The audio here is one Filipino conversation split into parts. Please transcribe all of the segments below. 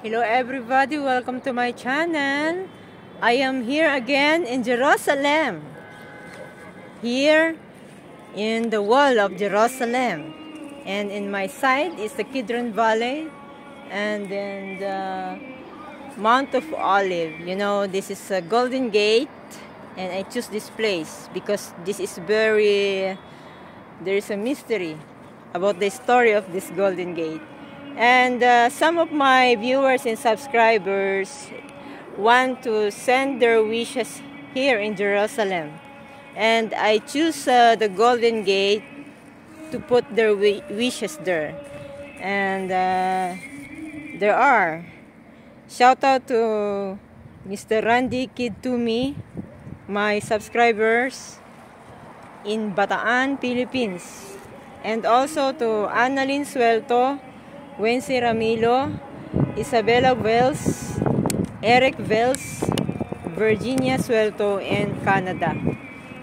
Hello everybody, welcome to my channel. I am here again in Jerusalem. Here in the wall of Jerusalem. And in my side is the Kidron Valley. And then the Mount of Olive. You know, this is a Golden Gate. And I choose this place because this is there is a mystery about the story of this Golden Gate. And some of my viewers and subscribers want to send their wishes here in Jerusalem. And I choose the Golden Gate to put their wishes there. And there are. Shout out to Mr. Randy Kidtumi, my subscribers in Bataan, Philippines. And also to Annalyn Suelto, Wency Ramilo, Isabella Wells, Eric Wells, Virginia Suelto, and Canada.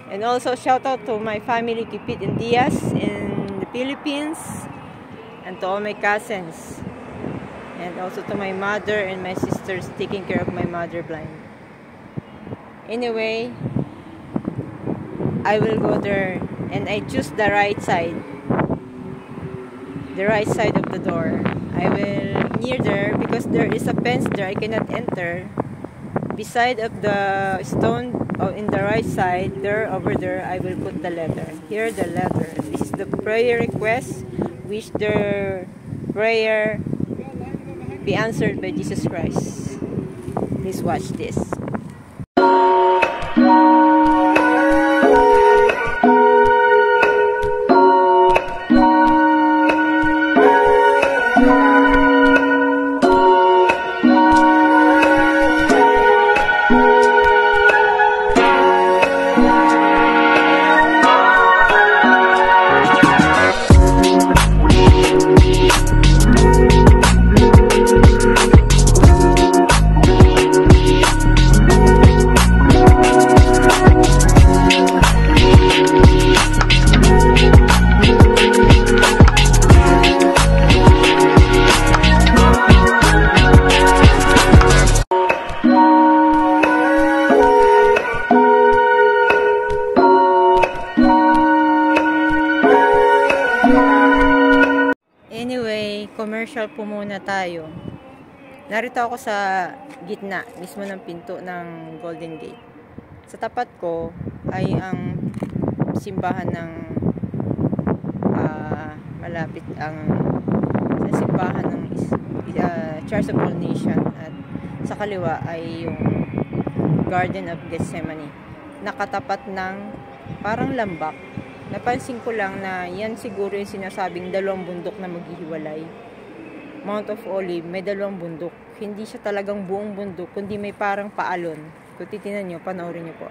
And also shout out to my family Kipit and Diaz in the Philippines, and to all my cousins, and also to my mother and my sisters taking care of my mother blind. Anyway, I will go there, and I choose the right side. The right side of the door. I will near there because there is a fence there. I cannot enter. Beside of the stone in the right side, there over there, I will put the letter. Here the letter. This is the prayer request. Wish their prayer be answered by Jesus Christ. Please watch this. Anyway, commercial po muna tayo. Narito ako sa gitna, mismo ng pinto ng Golden Gate. Sa tapat ko ay ang simbahan ng malapit ang simbahan ng Church of All Nations, at sa kaliwa ay yung Garden of Gethsemane. Nakatapat ng parang lambak. Napansin ko lang na yan siguro yung sinasabing dalawang bundok na maghihiwalay. Mount of Olive, may dalawang bundok. Hindi siya talagang buong bundok, kundi may parang paalon. Kung titinan nyo, panoorin nyo po.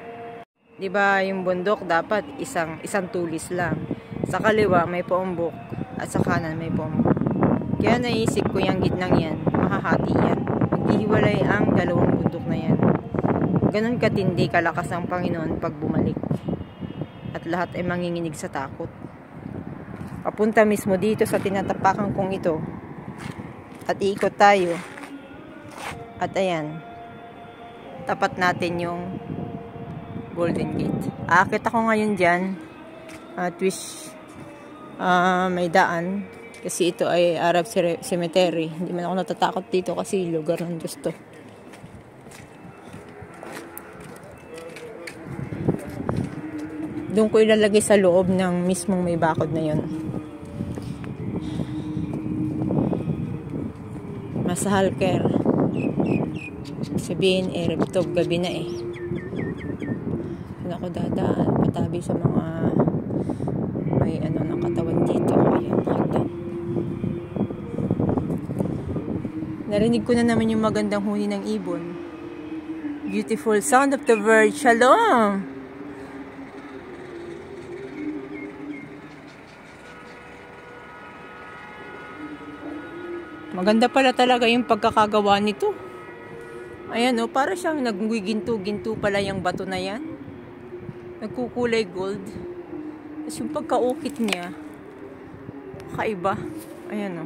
Diba yung bundok dapat isang tulis lang. Sa kaliwa may paumbok at sa kanan may paumbok. Kaya naisip ko yung gitnang yan, mahahati yan. Maghihiwalay ang dalawang bundok na yan. Ganon katindi kalakas ng Panginoon pag bumalik. At lahat ay manginginig sa takot. Papunta mismo dito sa tinatapakan kong ito. At iikot tayo. At ayan. Tapat natin yung Golden Gate. Aakit ako ngayon dyan. At may daan. Kasi ito ay Arab Cemetery. Hindi man ako natatakot dito kasi lugar ng Diyos to. Doon ko ilalagay sa loob ng mismong may bakod na yon. Masahal care. Sabihin, Erev Tov, gabi na eh. Doon ako dadaan, patabi sa mga may ng katawan dito. Ayan, hagdan. Narinig ko na naman yung magandang huni ng ibon. Beautiful sound of the bird. Shalom! Maganda pala talaga yung pagkakagawa nito. Ayan o, para siyang nagwiginto-ginto pala yung bato na yan. Nagkukulay gold. Tapos yung pagkaukit niya, kakaiba. Ayan o.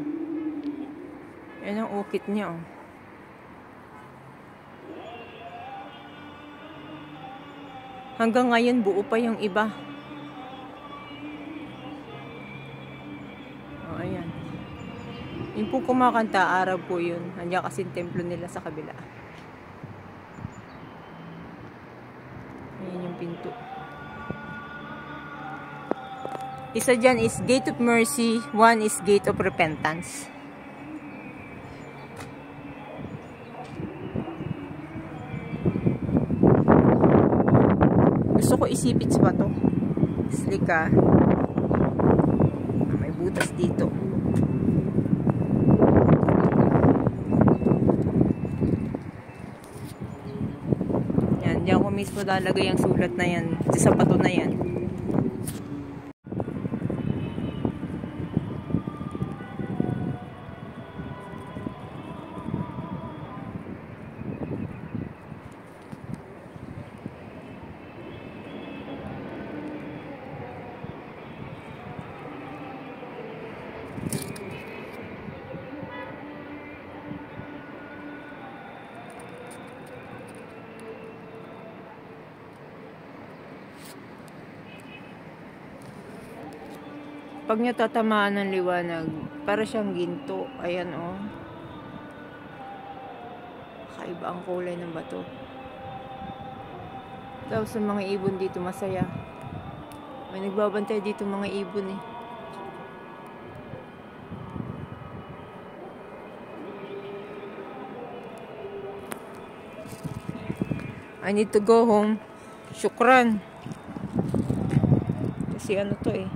Ayan ang ukit niya o. Hanggang ngayon, buo pa yung iba. O, ayan. Yung po kumakanta, Arab po yun. Andiyan kasi templo nila sa kabila. Ayan yung pinto. Isa dyan is Gate of Mercy, one is Gate of Repentance. Gusto ko isipits pa to. Slika. May butas dito. Yan, diyan ko mismo lalagay ang sulat na yan. Sa pato na yan. Pag nyo tatamaan ng liwanag, para siyang ginto. Ayan, oh. Kakaiba ang kulay ng bato. Tapos sa mga ibon dito, masaya. May nagbabantay dito mga ibon eh. I need to go home. Syukran. Kasi ano to eh.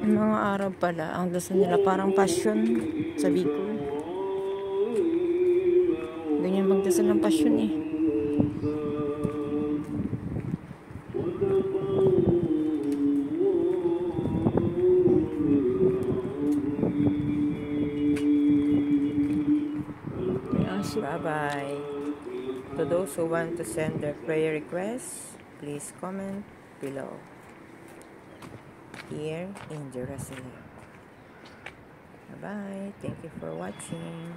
Mga Arab pala, ang dasal nila parang passion sa Bicol. Ganyan magdasal ng passion eh. Yes, bye-bye. To those who want to send their prayer requests, please comment below. Here in Jerusalem. Bye-bye. Thank you for watching.